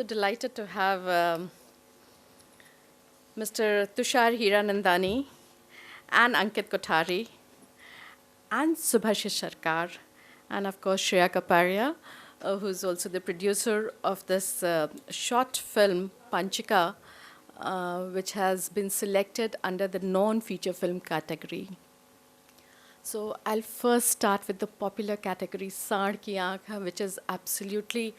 so delighted to have Mr. Tushar Hiranandani and Ankit Kothari and Subhashish Sarkar and of course Shreya Kaparia, who's also the producer of this short film Panchika, which has been selected under the non-feature film category. So I'll first start with the popular category, Saad Ki Aankh, which is absolutely,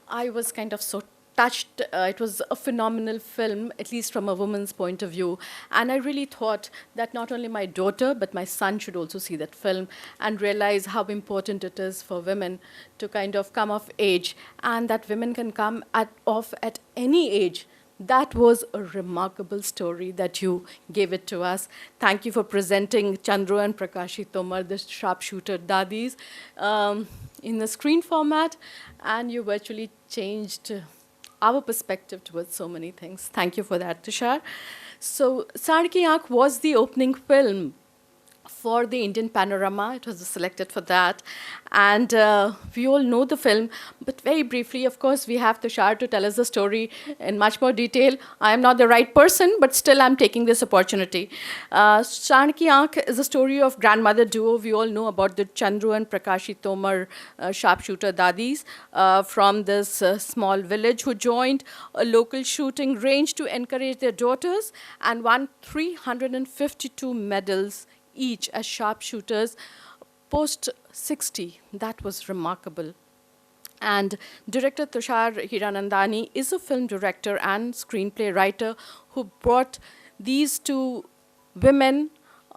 I was kind of so touched. It was a phenomenal film, at least from a woman's point of view. And I really thought that not only my daughter, but my son should also see that film and realize how important it is for women to kind of come of age, and that women can come off at any age. That was a remarkable story that you gave it to us. Thank you for presenting Chandru and Prakashi Tomar, the sharpshooter dadis, in the screen format, and you virtually changed our perspective towards so many things. Thank you for that, Tushar. So, Saad Ki Aankh was the opening film for the Indian Panorama. It was selected for that. And we all know the film, but very briefly, of course, we have Tushar to tell us the story in much more detail. I am not the right person, but still I'm taking this opportunity. Saad Ki Aankh is a story of grandmother duo. We all know about the Chandru and Prakashi Tomar sharpshooter dadis from this small village who joined a local shooting range to encourage their daughters and won 352 medals each as sharpshooters post 60. That was remarkable. And director Tushar Hiranandani is a film director and screenplay writer who brought these two women,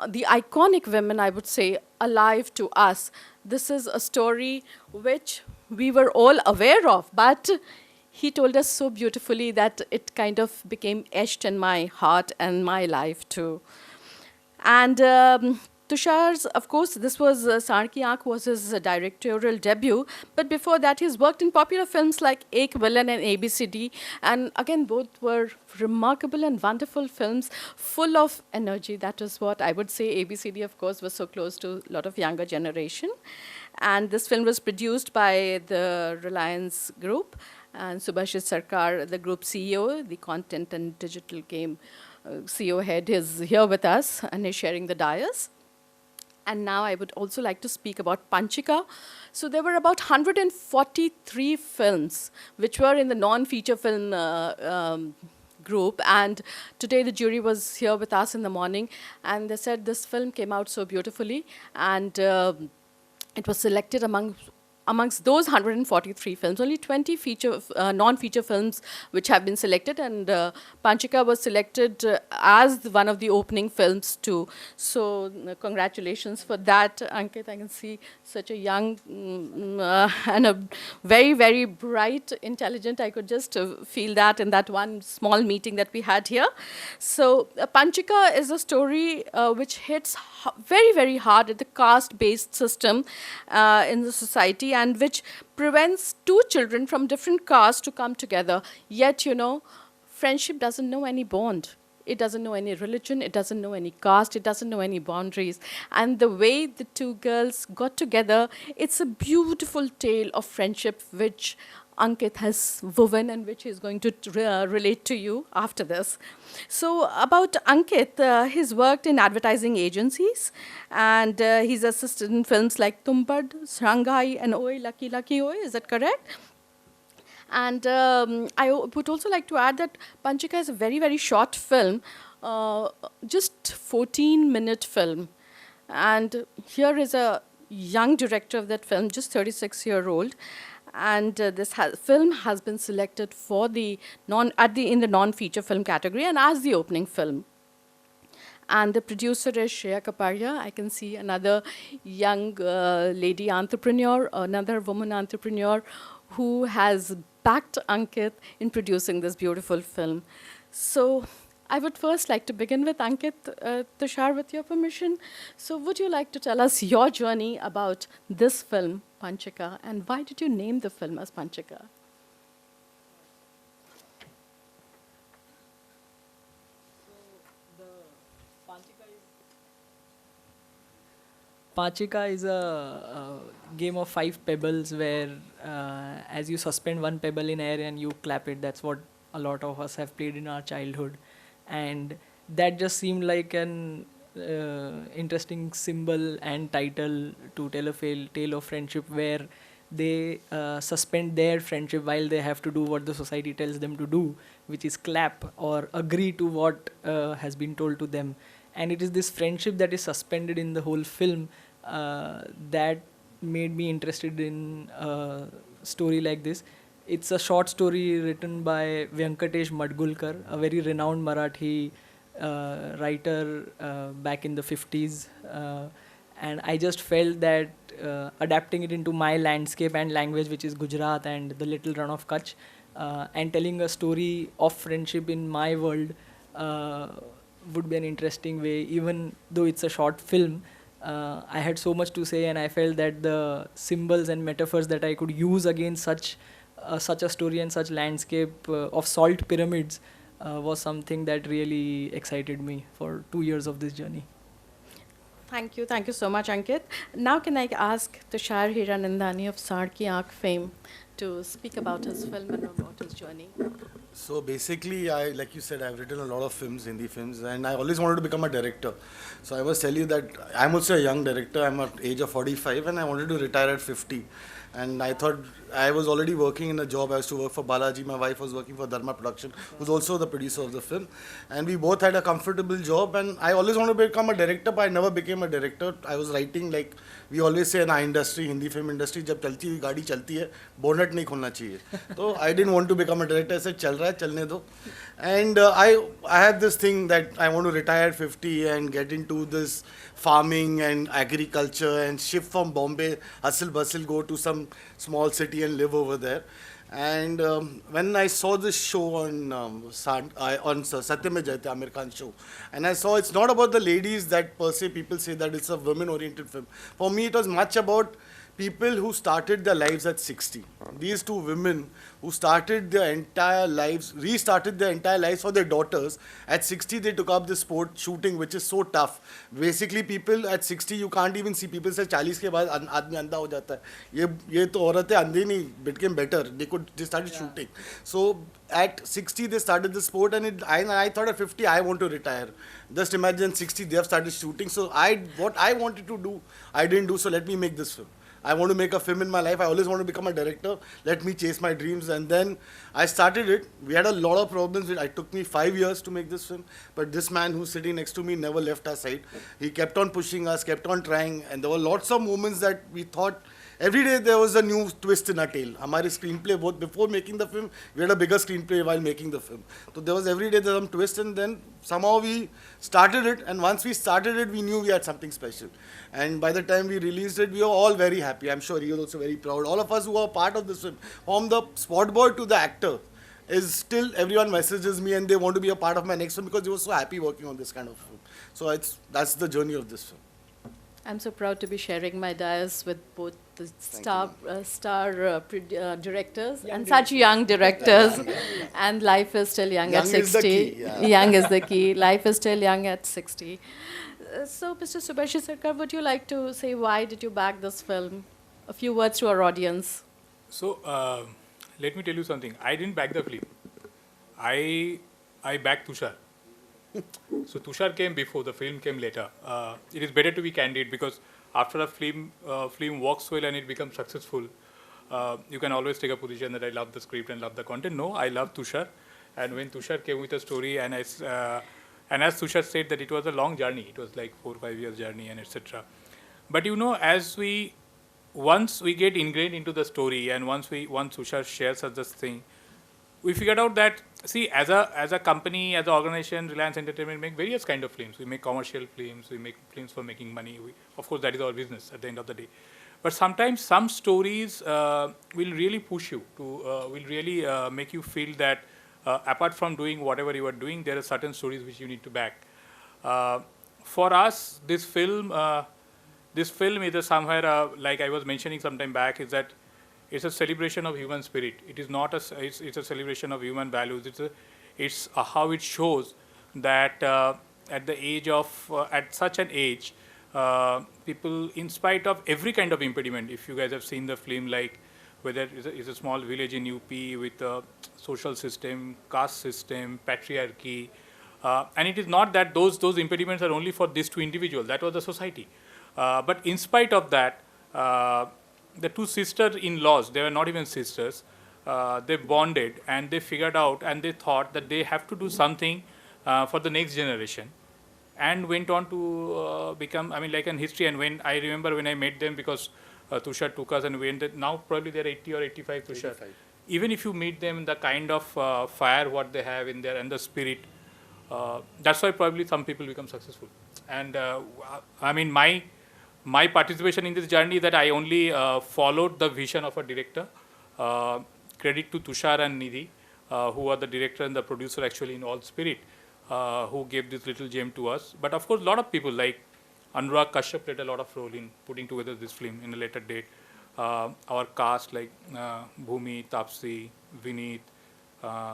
the iconic women, I would say, alive to us. This is a story which we were all aware of, but he told us so beautifully that it kind of became etched in my heart and my life too. And Tushar's, of course, this was Saad Ki Aankh was his directorial debut, but before that he's worked in popular films like Ek Villain and ABCD, and again both were remarkable and wonderful films, full of energy. That is what I would say. ABCD, of course, was so close to a lot of younger generation. And this film was produced by the Reliance Group, and Subhashish Sarkar, the group CEO, the content and digital game CEO head, is here with us and is sharing the dais. And now I would also like to speak about Panchika. So there were about 143 films which were in the non-feature film group, and today the jury was here with us in the morning, and they said this film came out so beautifully, and it was selected amongst those 143 films, only 20 non-feature films which have been selected, and Panchika was selected as one of the opening films too. So congratulations for that, Ankit. I can see such a young and a very, very bright, intelligent. I could just feel that in that one small meeting that we had here. So Panchika is a story which hits very, very hard at the caste-based system in the society, and which prevents two children from different castes to come together. Yet, you know, friendship doesn't know any bond. It doesn't know any religion. It doesn't know any caste. It doesn't know any boundaries. And the way the two girls got together, it's a beautiful tale of friendship which Ankit has woven and which he's going to relate to you after this. So about Ankit, he's worked in advertising agencies, and he's assisted in films like Tumpad, Shanghai, and Oi, Lucky Lucky Oi. Is that correct? And I would also like to add that Panchika is a very, very short film, just 14-minute film. And here is a young director of that film, just 36-year-old. And this film has been selected for in the non-feature film category and as the opening film. And the producer is Shreya Kaparia. I can see another young lady entrepreneur, another woman entrepreneur who has backed Ankit in producing this beautiful film. So I would first like to begin with Ankit, Tushar, with your permission. So would you like to tell us your journey about this film, Panchika, and why did you name the film as Panchika? Pachika is a game of 5 pebbles where as you suspend one pebble in air and you clap it. That's what a lot of us have played in our childhood, and that just seemed like an interesting symbol and title to tell a tale of friendship where they suspend their friendship while they have to do what the society tells them to do, which is clap or agree to what has been told to them. And it is this friendship that is suspended in the whole film that made me interested in a story like this. It's a short story written by Venkatesh Madgulkar, a very renowned Marathi writer back in the 50s. And I just felt that adapting it into my landscape and language, which is Gujarat and the little run of Kutch, and telling a story of friendship in my world would be an interesting way. Even though it's a short film, I had so much to say, and I felt that the symbols and metaphors that I could use against such a story and such landscape of salt pyramids was something that really excited me for 2 years of this journey. Thank you so much, Ankit. Now can I ask Tushar Hiranandani of Saad Ki Aankh fame to speak about his film and about his journey? So basically, like you said, I've written a lot of films, Hindi films, and I always wanted to become a director. So I must tell you that I'm also a young director. I'm at age of 45, and I wanted to retire at 50. And I thought I was already working in a job. I used to work for Balaji. My wife was working for Dharma Production, who's also the producer of the film. And we both had a comfortable job. And I always wanted to become a director, but I never became a director. I was writing, like we always say in our industry, Hindi film industry, जब चलती हुई गाड़ी चलती है, bonnet नहीं खोलना चाहिए. So I didn't want to become a director. I said, चल रहा है, चलने दो. And I had this thing that I want to retire at 50 and get into this farming and agriculture and shift from Bombay, hustle bustle, go to some small city and live over there. And when I saw this show on Satyam Mein Jayate, Amir Khan show, and I saw it's not about the ladies that per se people say that it's a women-oriented film. For me, it was much about people who started their lives at 60. These two women who started their entire lives, restarted their entire lives for their daughters. At 60, they took up the sport shooting, which is so tough. Basically, people at 60, you can't even see. People say 40 के बाद आदमी अंधा हो जाता है. ये तो औरतें अंधे नहीं, became better. They started shooting. So at 60, they started the sport, and I thought at 50, I want to retire. Just imagine 60, they have started shooting. So what I wanted to do, I didn't do. So let me make this film. I want to make a film in my life. I always want to become a director. Let me chase my dreams. And then I started it. We had a lot of problems. It took me 5 years to make this film. But this man who's sitting next to me never left our side. He kept on pushing us, kept on trying. And there were lots of moments that we thought, every day there was a new twist in our tale. Our screenplay, both before making the film, we had a bigger screenplay while making the film. So there was every day there was some twist, and then somehow we started it. And once we started it, we knew we had something special. And by the time we released it, we were all very happy. I'm sure he was also very proud. All of us who are part of this film, from the spot boy to the actor, is still everyone messages me and they want to be a part of my next film because they were so happy working on this kind of film. So that's the journey of this film. I'm so proud to be sharing my dais with both the directors and such young directors. And life is still young at 60. Young is the key. Yeah. Young is the key. Life is still young at 60. So, Mr. Subhashi Sarkar, would you like to say why did you back this film? A few words to our audience. So, let me tell you something. I didn't back the film. I backed Tushar. So Tushar came before, the film came later. It is better to be candid because after a film works well and it becomes successful, you can always take a position that I love the script and love the content. No, I love Tushar. And when Tushar came with a story, and as Tushar said that it was a long journey, it was like 4 or 5 years journey and etc. But you know, once we get ingrained into the story and once Tushar shares us this thing, we figured out that, see, as a company, as an organization, Reliance Entertainment make various kind of films. We make commercial films, we make films for making money. Of course, that is our business at the end of the day. But sometimes some stories will really push you to, will really make you feel that apart from doing whatever you are doing, there are certain stories which you need to back. For us, this film is somewhere, like I was mentioning some time back, is that it's a celebration of human spirit. It is not it's a celebration of human values. It's how it shows that at such an age, people, in spite of every kind of impediment, if you guys have seen the film, like whether it's a small village in UP with a social system, caste system, patriarchy, and it is not that those impediments are only for these two individuals. That was the society. But in spite of that, the two sister-in-laws, they were not even sisters, they bonded and they figured out and they thought that they have to do something for the next generation, and went on to become, I mean, like an history. And when I remember when I met them, because Tushar took us and went, now probably they're 80 or 85, Tushar. 85. Even if you meet them, the kind of fire what they have in there and the spirit, that's why probably some people become successful. And I mean, my participation in this journey is that I only followed the vision of a director. Credit to Tushar and Nidhi, who are the director and the producer actually in All Spirit, who gave this little gem to us. But of course, a lot of people like Anurag Kashyap played a lot of role in putting together this film in a later date. Our cast like Bhumi, Tapsi, Vineet,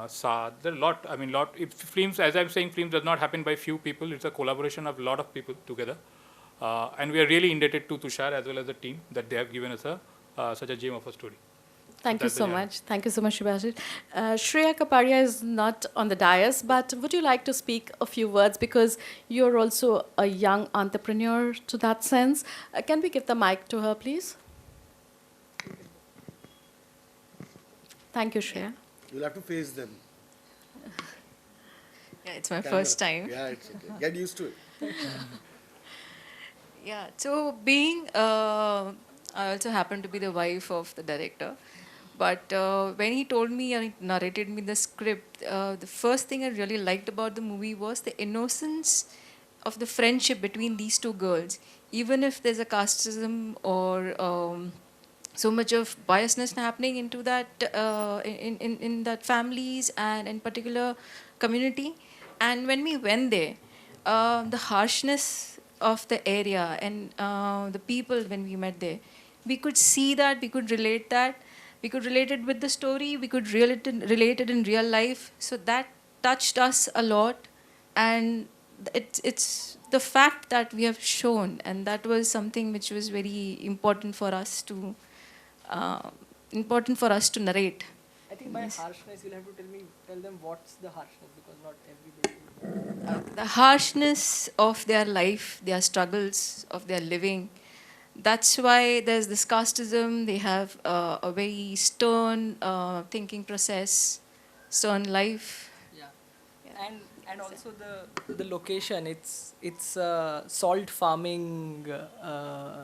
Saad. There are a lot. I mean, lot. If films, as I'm saying, films does not happen by few people. It's a collaboration of a lot of people together, and we are really indebted to Tushar as well as the team that they have given us such a gem of a story. Thank you That's the so journey. much. Thank you so much, Shubhashit. Shreya Kapadia is not on the dais, but would you like to speak a few words, because you're also a young entrepreneur to that sense? Can we give the mic to her, please? Thank you, Shreya. You'll have to face them. Yeah, it's my Camera. first time. Yeah, it's okay. Get used to it. Yeah, so I also happen to be the wife of the director. But when he told me and he narrated me the script, the first thing I really liked about the movie was the innocence of the friendship between these two girls. Even if there's a casteism or so much of biasness happening into that in that families and in particular community. And when we went there, the harshness of the area and the people when we met there, we could see that, we could relate that, we could relate it with the story, we could relate it in real life. So that touched us a lot, and it's the fact that we have shown, and that was something which was very important for us to narrate. I think by harshness, you'll have to tell them what's the harshness, because not everybody. The harshness of their life, their struggles, of their living. That's why there's this casteism. They have a very stern thinking process, stern life. Yeah. And also the location. It's a salt farming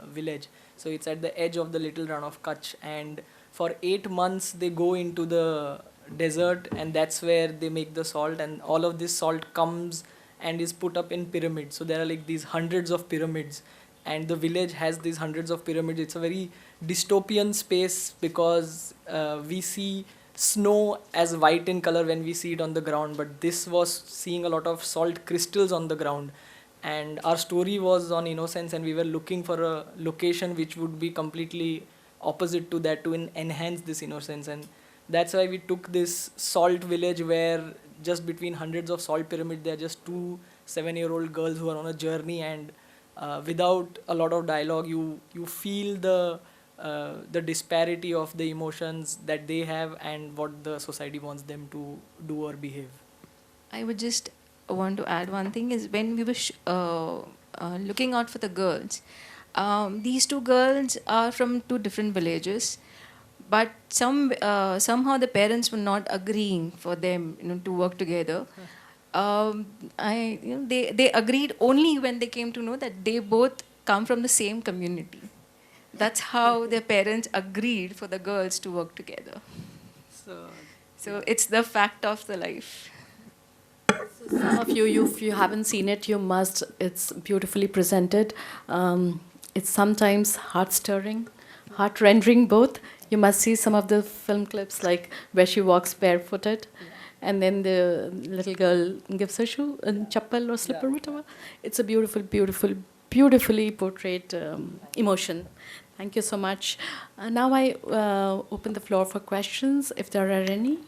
village. So it's at the edge of the little run of Kutch, and for 8 months they go into the desert, and that's where they make the salt, and all of this salt comes and is put up in pyramids. So there are like these hundreds of pyramids, and the village has these hundreds of pyramids. It's a very dystopian space, because we see snow as white in color when we see it on the ground, but this was seeing a lot of salt crystals on the ground. And our story was on innocence, and we were looking for a location which would be completely opposite to that, to enhance this innocence. And that's why we took this salt village, where just between hundreds of salt pyramids there are just 2 7-year-old girls who are on a journey, and without a lot of dialogue you feel the disparity of the emotions that they have and what the society wants them to do or behave. I would just want to add one thing is when we were looking out for the girls, these two girls are from 2 different villages, but somehow the parents were not agreeing for them to work together. They agreed only when they came to know that they both come from the same community. That's how their parents agreed for the girls to work together. So it's the fact of the life. Some of you, if you haven't seen it, you must. It's beautifully presented. It's sometimes heart-stirring, heart-rendering both. You must see some of the film clips, like where she walks barefooted, and then the little girl gives her shoe, and chappal or slipper, whatever. It's a beautifully portrayed emotion. Thank you so much. Now I open the floor for questions, if there are any.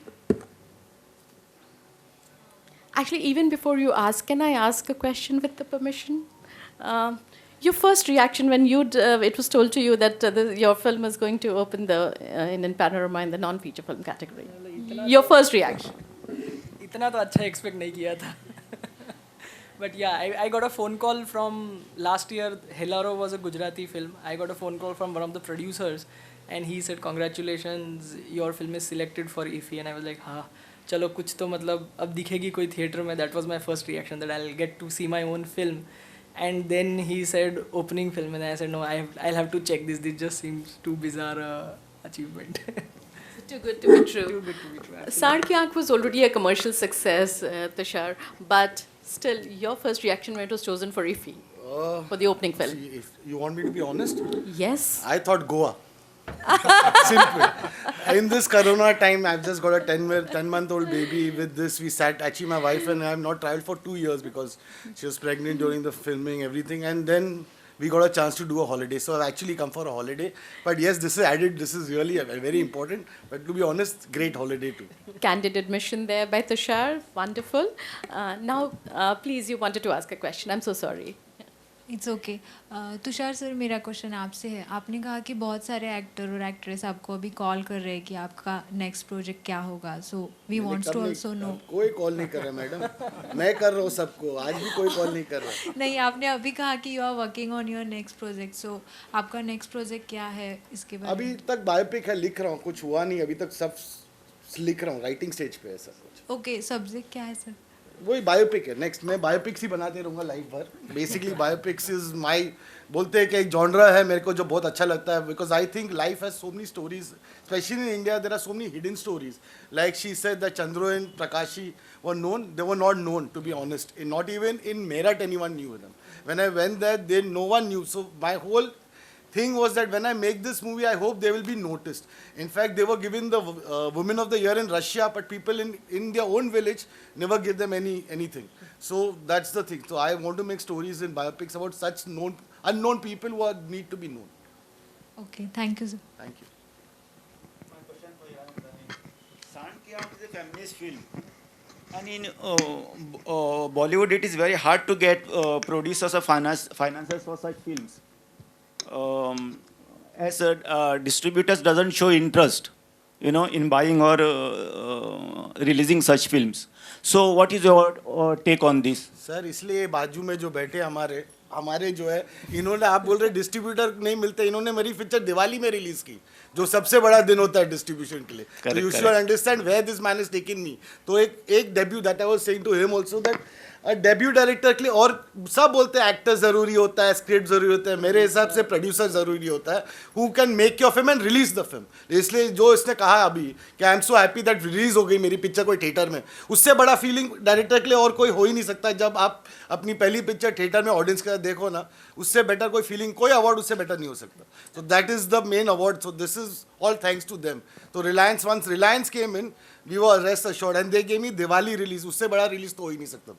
Actually, even before you ask, can I ask a question with the permission? Your first reaction when it was told to you that your film is going to open the Indian Panorama in the non-feature film category. Your first reaction. इतना तो अच्छा expect नहीं किया था. But yeah, I got a phone call from last year. Helaro was a Gujarati film. I got a phone call from one of the producers, and he said, "Congratulations, your film is selected for IFFI." And I was like, "हाँ, चलो कुछ तो मतलब अब दिखेगी कोई theater में." That was my first reaction, that I'll get to see my own film. And then he said opening film, and I said, "No, I'll have to check this. This just seems too bizarre achievement." Too good to be true. Too good to be true. Saad Ki Aankh was already a commercial success, Tushar, but still, your first reaction when it was chosen for IFFI, for the opening film. See, if you want me to be honest, Yes. I thought Goa. Simple. In this Corona time, I've just got a 10-month-old baby. With this, we sat. Actually, my wife and I have not traveled for 2 years because she was pregnant during the filming, everything, and then we got a chance to do a holiday. So I've actually come for a holiday. But yes, this is added. This is really very important. But to be honest, great holiday too. Candid admission there by Tushar. Wonderful. Now, please, you wanted to ask a question. I'm so sorry. It's okay. Tushar sir, मेरा question आपसे है. आपने कहा कि बहुत सारे actor और actress आपको अभी कॉल कर रहे हैं कि आपका नेक्स्ट प्रोजेक्ट क्या होगा. So we wants to also know. कोई कॉल नहीं कर रहा मैडम. मैं कर रहा हूँ सबको. आज भी कोई कॉल नहीं कर रहा. नहीं, आपने अभी कहा कि you are working on your next project. So आपका नेक्स्ट प्रोजेक्ट क्या है इसके बारे में? अभी तक बायोपिक है, लिख रहा हूँ. कुछ हुआ नहीं अभी तक. सब लिख रहा हूँ. राइटिंग स्टेज पे है सब कुछ. ओके, सब्जेक्ट क्या है सर? वही बायोपिक है. नेक्स्ट मैं बायोपिक्स ही बनाते रहूँगा लाइफ भर. बेसिकली बायोपिक्स इज माय, बोलते हैं कि एक जॉनरा है मेरे को जो बहुत अच्छा लगता है. Because I think life has so many stories, specially in India there are so many hidden stories. Like she said that Chandru and Prakashi were known, they were not known, to be honest. Not even in Meerut anyone knew them. When I went there, no one knew. So my whole thing was that when I make this movie, I hope they will be noticed. In fact, they were given the Women of the Year in Russia, but people in their own village never give them anything. So that's the thing. So I want to make stories in biopics about such unknown people who need to be known. Okay, thank you sir. Thank you. My question for Hiranandani. Sand Ki Aankh is a feminist film. And in Bollywood, it is very hard to get producers or financiers for such films. As distributors doesn't show interest, in buying or releasing such films. So what is your take on this? Sir, इसलिए बाजू में जो बैठे हमारे जो है, इन्होंने, आप बोल रहे डिस्ट्रीब्यूटर नहीं मिलते, इन्होंने मेरी पिक्चर दिवाली में रिलीज की, जो सबसे बड़ा दिन होता है डिस्ट्रीब्यूशन के लिए. तो you should understand where this man is taken me. तो एक debut, that I was saying to him also, that debut director के लिए, और सब बोलते हैं एक्टर ज़रूरी होता है, स्क्रिप्ट ज़रूरी होता है. मेरे हिसाब से प्रोड्यूसर ज़रूरी होता है, who can make your film and release the film. इसलिए जो इसने कहा अभी कि I am so happy that release हो गई मेरी पिक्चर कोई थिएटर में, उससे बड़ा फीलिंग डायरेक्टर के लिए और कोई हो ही नहीं सकता. जब आप अपनी पहली पिक्चर थिएटर में ऑडियंस के साथ देखो ना, उससे बेटर कोई फीलिंग, कोई अवार्ड उससे बेटर नहीं हो सकता. So that is the main award. So this is all thanks to them. तो Reliance, once Reliance came in, we were rest assured, and they gave me Diwali release. उससे बड़ा रिलीज तो हो ही नहीं सकता था.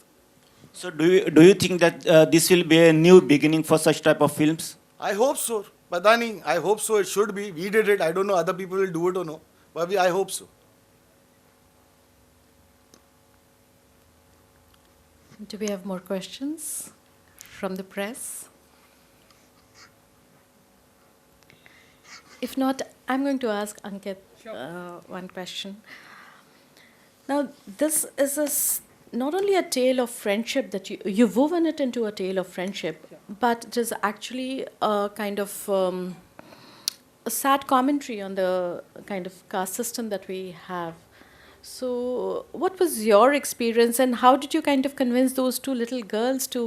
So do you think that this will be a new beginning for such type of films? I hope so. पता नहीं. I hope so. It should be. We did it. I don't know other people will do it or no. But I hope so. Do we have more questions from the press? If not, I'm going to ask Ankit one question. Now, this is not only a tale of friendship that you've woven it into a tale of friendship, but it is actually a kind of a sad commentary on the kind of caste system that we have. So, what was your experience, and how did you kind of convince those two little girls to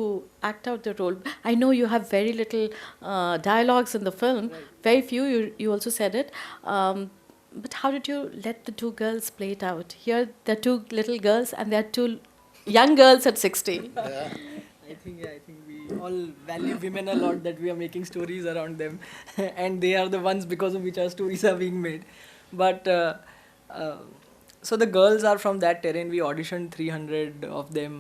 act out the role? I know you have very little dialogues in the film, very few. You also said it. But how did you let the two girls play it out? Here, they're two little girls, and they're two young girls at 60. I think we all value women a lot, that we are making stories around them, and they are the ones because of which our stories are being made. But so the girls are from that terrain. We auditioned 300 of them,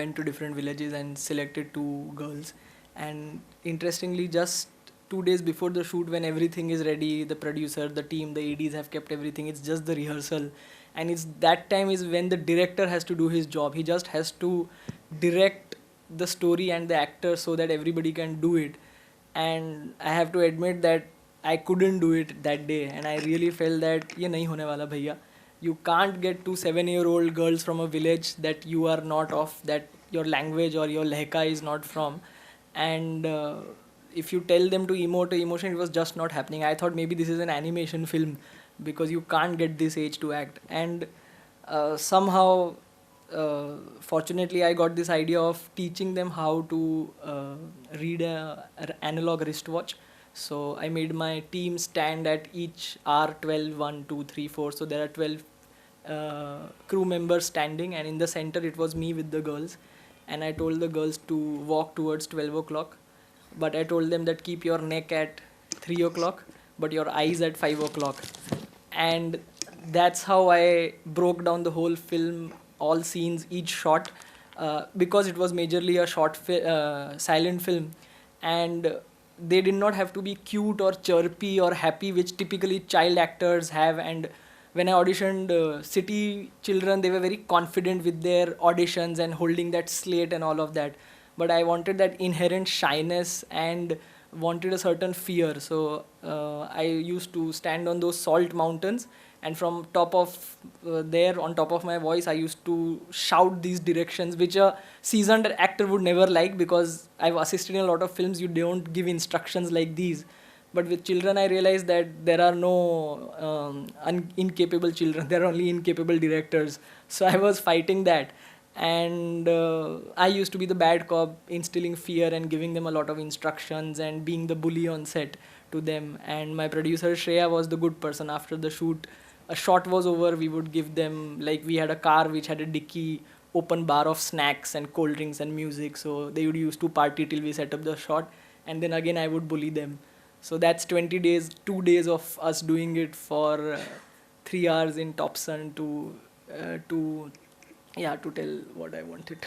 went to different villages and selected 2 girls. And interestingly, just 2 days before the shoot, when everything is ready, the producer, the team, the ADs have kept everything. It's just the rehearsal. And it's that time is when the director has to do his job. He just has to direct the story and the actor so that everybody can do it. And I have to admit that I couldn't do it that day, and I really felt that ये नहीं होने वाला भैया. You can't get 2 7-year-old girls from a village that you are not of, that your language or your lehka is not from, and if you tell them to emote emotion, it was just not happening. I thought maybe this is an animation film because you can't get this age to act. And somehow, fortunately, I got this idea of teaching them how to read an analog wristwatch. So I made my team stand at each R12, 1, 2, 3, 4. So there are 12 crew members standing, and in the center it was me with the girls. And I told the girls to walk towards 12 o'clock. But I told them that keep your neck at 3 o'clock, but your eyes at 5 o'clock. And that's how I broke down the whole film, all scenes, each shot, because it was majorly a silent film. And they did not have to be cute or chirpy or happy, which typically child actors have. And when I auditioned City Children, they were very confident with their auditions and holding that slate and all of that. But I wanted that inherent shyness and wanted a certain fear. So I used to stand on those salt mountains, and from top of there, on top of my voice, I used to shout these directions, which a seasoned actor would never like, because I've assisted in a lot of films, you don't give instructions like these. But with children, I realized that there are no incapable children, there are only incapable directors. So I was fighting that. And I used to be the bad cop, instilling fear and giving them a lot of instructions and being the bully on set to them. And my producer Shreya was the good person. After the shoot, a shot was over, we would give them, like, we had a car which had a dicky open bar of snacks and cold drinks and music. So they would use to party till we set up the shot, and then again I would bully them. So that's 20 days, 2 days of us doing it for 3 hours in top sun to tell what I wanted.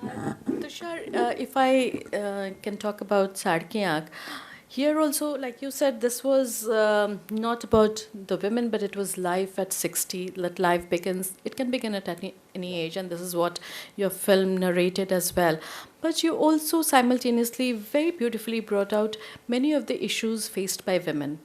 Tushar, if I can talk about Saad Ki Aankh, here also, like you said, this was not about the women, but it was life at 60, that life begins. It can begin at any age, and this is what your film narrated as well. But you also simultaneously very beautifully brought out many of the issues faced by women,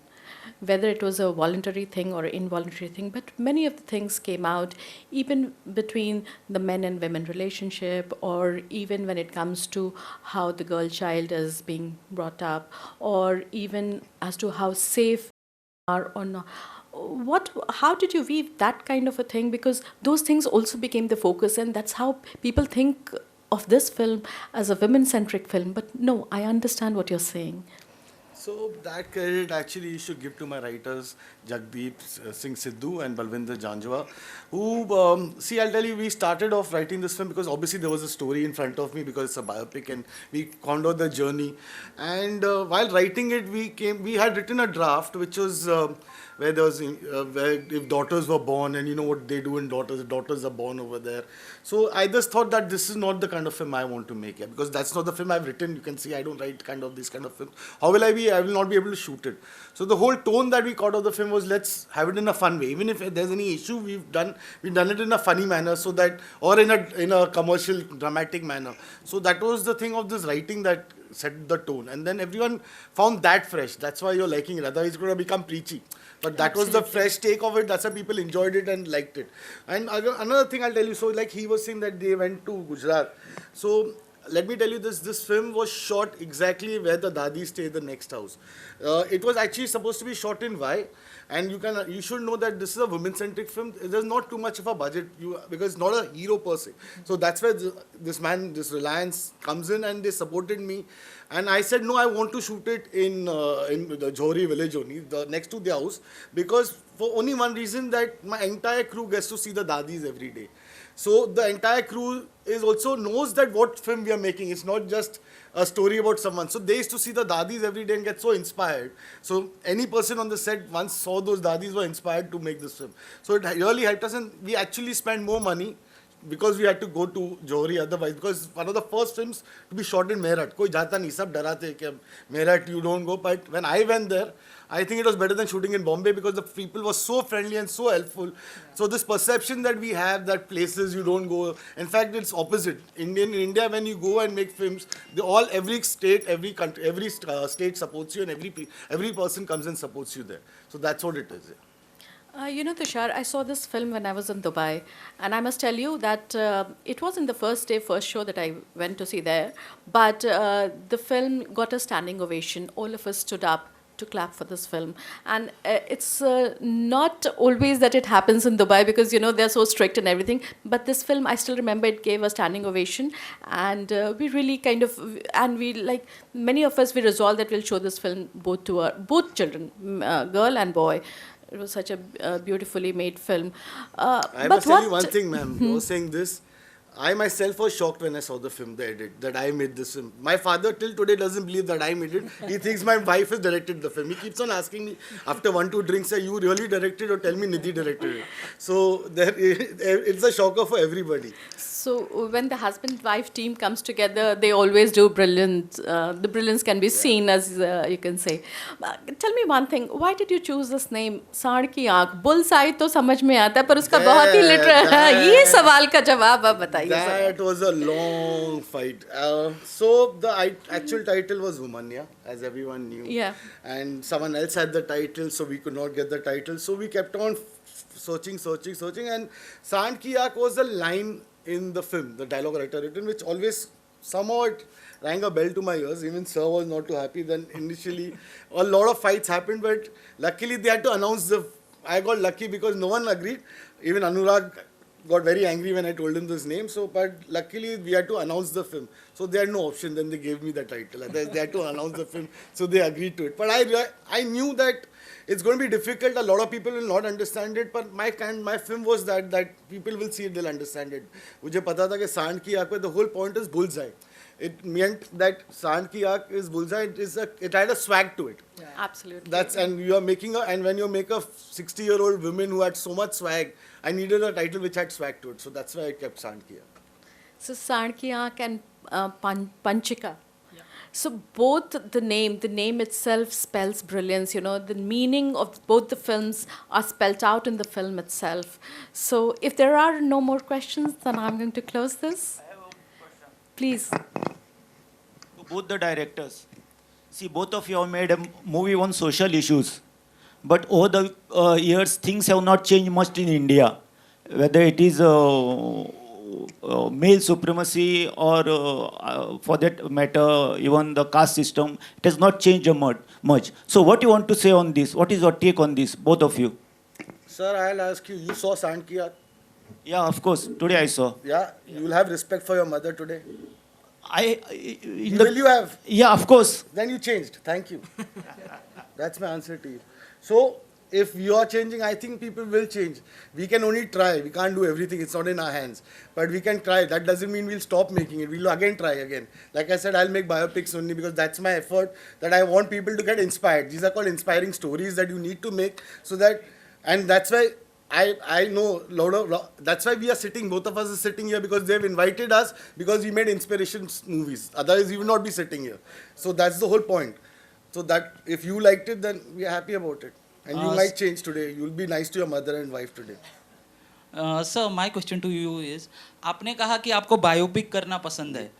whether it was a voluntary thing or involuntary thing, but many of the things came out, even between the men and women relationship, or even when it comes to how the girl child is being brought up, or even as to how safe are or not. How did you weave that kind of a thing? Because those things also became the focus, and that's how people think of this film as a women-centric film. But no, I understand what you're saying. So that credit actually you should give to my writers, Jagdeep Singh Sidhu and Balwinder Janjwa, who, see, I'll tell you, we started off writing this film because obviously there was a story in front of me because it's a biopic, and we contored the journey. And while writing it, we had written a draft which was where there was, where if daughters were born, and you know what they do in daughters are born over there. So I just thought that this is not the kind of film I want to make, because that's not the film I've written. You can see I don't write this kind of film. How will I be? I will not be able to shoot it. So the whole tone that we caught of the film was, let's have it in a fun way. Even if there's any issue, we've done it in a funny manner, so that, or in a commercial, dramatic manner. So that was the thing of this writing that set the tone, and then everyone found that fresh. That's why you're liking it. Otherwise, it's going to become preachy. But that was the fresh take of it. That's why people enjoyed it and liked it. And another thing I'll tell you, so like he was saying that they went to Gujarat. So let me tell you this, this film was shot exactly where the Dadi stay, the next house. It was actually supposed to be shot in Y. And you should know that this is a women-centric film. There's not too much of a budget because it's not a hero per se. So that's where this Reliance comes in, and they supported me. And I said, no, I want to shoot it in the Johri village only, next to the house, because for only one reason, that my entire crew gets to see the Dadis every day. So the entire crew also knows that what film we are making. It's not just a story about someone. So they used to see the Dadis every day and get so inspired. So any person on the set once saw those Dadis were inspired to make this film. So it really helped us, and we actually spent more money because we had to go to Johri otherwise, because one of the first films to be shot in Meerut. कोई जाता नहीं, सब डराते कि Meerut you don't go. But when I went there, I think it was better than shooting in Bombay because the people were so friendly and so helpful. So this perception that we have that places you don't go, in fact it's opposite. In India, when you go and make films, every state, every country, every state supports you, and every person comes and supports you there. So that's what it is. You know, Tushar, I saw this film when I was in Dubai, and I must tell you that it wasn't the first show that I went to see there, but the film got a standing ovation. All of us stood up to clap for this film, and it's not always that it happens in Dubai because you know they're so strict and everything, but this film I still remember it gave a standing ovation, and we really kind of, and we, like many of us, we resolved that we'll show this film both to our both children, girl and boy. It was such a beautifully made film. I must tell you one thing, ma'am. You were saying this. I myself was shocked when I saw the film, the edit, that I made this film. My father till today doesn't believe that I made it. He thinks my wife has directed the film. He keeps on asking me after 1-2 drinks, "Are you really directed or tell me Nidhi directed it?" So it's a shocker for everybody. So when the husband-wife team comes together, they always do brilliant. The brilliance can be seen, as you can say. Tell me one thing. Why did you choose this name, सांड की आँख? Bullseye तो समझ में आता है, पर उसका बहुत ही literal. ये सवाल का जवाब आप बताइए. That was a long fight. So the actual title was Womania, as everyone knew. Yeah. And someone else had the title, so we could not get the title. So we kept on searching. And Sand Ki Aankh was a line in the film, the dialogue writer written, which always somehow it rang a bell to my ears. Even Sir was not too happy. Then initially a lot of fights happened, but luckily they had to announce I got lucky because no one agreed. Even Anurag got very angry when I told him this name. So, but luckily we had to announce the film. So they had no option. Then they gave me the title. They had to announce the film. So they agreed to it. But I knew that it's going to be difficult. A lot of people will not understand it. But my film was that people will see it, they'll understand it. मुझे पता था कि सांड की आँख पे the whole point is bullseye. It meant that सांड की आँख is bullseye. It had a swag to it. Yeah. Absolutely. And when you make a 60-year-old woman who had so much swag, I needed a title which had swag to it. So that's why I kept सांड की आँख. So सांड की आँख and Panchika. So both the name itself spells brilliance, you know, the meaning of both the films are spelt out in the film itself. So if there are no more questions, then I'm going to close this. I have a question. Please. To both the directors. See, both of you have made a movie on social issues. But over the years, things have not changed much in India. Whether it is male supremacy or for that matter even the caste system, it has not changed much. So what do you want to say on this? What is your take on this, both of you? Sir, I'll ask you, you saw Sand Ki Aankh? Yeah, of course, today I saw. Yeah, you will have respect for your mother today. Will you have? Yeah, of course. Then you changed. Thank you. That's my answer to you. So if you are changing, I think people will change. We can only try. We can't do everything. It's not in our hands. But we can try. That doesn't mean we'll stop making it. We'll again try again. Like I said, I'll make biopics only because that's my effort, that I want people to get inspired. These are called inspiring stories that you need to make so that, and that's why I know that's why we are sitting, both of us are sitting here because they've invited us because we made inspiration movies. Otherwise, we would not be sitting here. So that's the whole point. So that if you liked it, then we are happy about it. And you might change today. You'll be nice to your mother and wife today. Sir, my question to you is, आपने कहा कि आपको biopic करना पसंद है,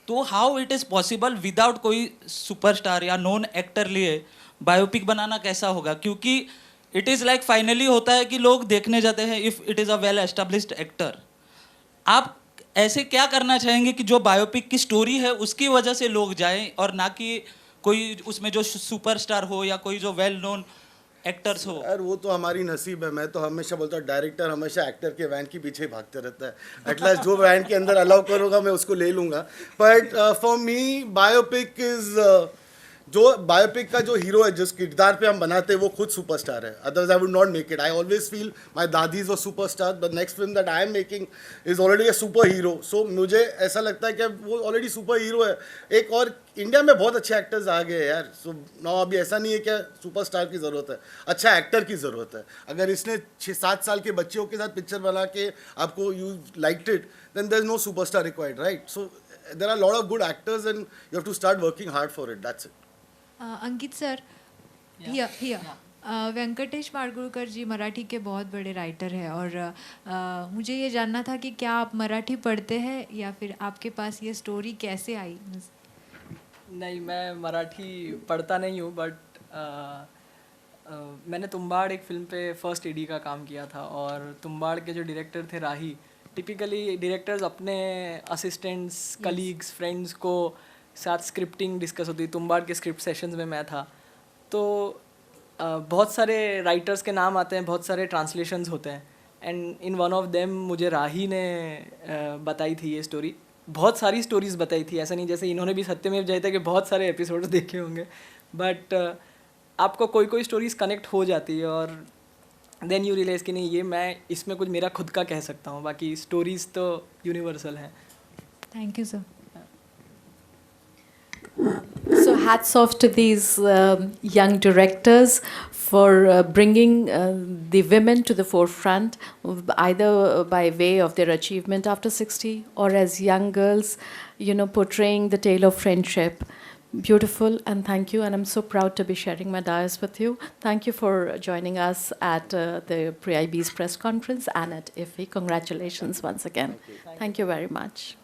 तो how it is possible without कोई superstar या नॉन एक्टर लिए बायोपिक बनाना कैसा होगा? क्योंकि it is like finally होता है कि लोग देखने जाते हैं if it is a well established actor. आप ऐसे क्या करना चाहेंगे कि जो बायोपिक की स्टोरी है उसकी वजह से लोग जाएं और ना कि कोई उसमें जो सुपरस्टार हो या कोई जो वेल नोन एक्टर्स हो? यार वो तो हमारी नसीब है. मैं तो हमेशा बोलता हूँ डायरेक्टर हमेशा एक्टर के वैन के पीछे भागते रहता है. एटलीस्ट जो वैन के अंदर अलाउ करूँगा मैं उसको ले लूँगा. But for me biopic is जो बायोपिक का जो हीरो है, जिस किरदार पे हम बनाते हैं, वो खुद सुपरस्टार है. Otherwise I would not make it. I always feel my dadis were superstar. The next film that I am making is already a super hero. सो मुझे ऐसा लगता है कि वो ऑलरेडी सुपर हीरो है. एक और इंडिया में बहुत अच्छे एक्टर्स आ गए यार. सो नो, अभी ऐसा नहीं है कि सुपरस्टार की ज़रूरत है, अच्छा एक्टर की ज़रूरत है. अगर इसने 6-7 साल के बच्चों के साथ पिक्चर बना के आपको you liked it, then there is no superstar required, right? So there are a lot of good actors and you have to start working hard for it. That's it. Ankit sir, Venkatesh Madgulkar ji Marathi के बहुत बड़े writer हैं और मुझे ये जानना था कि क्या आप मराठी पढ़ते हैं या फिर आपके पास ये स्टोरी कैसे आई? नहीं, मैं मराठी पढ़ता नहीं हूँ, बट मैंने तुम्बाड़ एक फ़िल्म पे फर्स्ट एडी का काम किया था, और तुम्बाड़ के जो डायरेक्टर थे राही, टिपिकली डायरेक्टर्स अपने असिस्टेंट्स, कलीग्स, फ्रेंड्स को साथ स्क्रिप्टिंग डिस्कस होती. तुम्बाड़ के स्क्रिप्ट सेशंस में मैं था, तो बहुत सारे राइटर्स के नाम आते हैं, बहुत सारे ट्रांसलेशंस होते हैं, and in one of them मुझे राही ने बताई थी ये स्टोरी. बहुत सारी स्टोरीज़ बताई थी, ऐसा नहीं जैसे इन्होंने भी सत्यमेव जयते के बहुत सारे एपिसोड्स देखे होंगे, बट आपको कोई कोई स्टोरीज़ कनेक्ट हो जाती है और देन यू रियलाइज़ कि नहीं, ये मैं इसमें कुछ मेरा खुद का कह सकता हूँ, बाकी स्टोरीज़ तो यूनिवर्सल हैं. Thank you sir. So hats off to these young directors for bringing the women to the forefront, either by way of their achievement after 60 or as young girls, you know, portraying the tale of friendship. Beautiful, and thank you. And I'm so proud to be sharing my dais with you. Thank you for joining us at the Pre-IB's press conference and at IFFI. Congratulations once again. Thank you very much.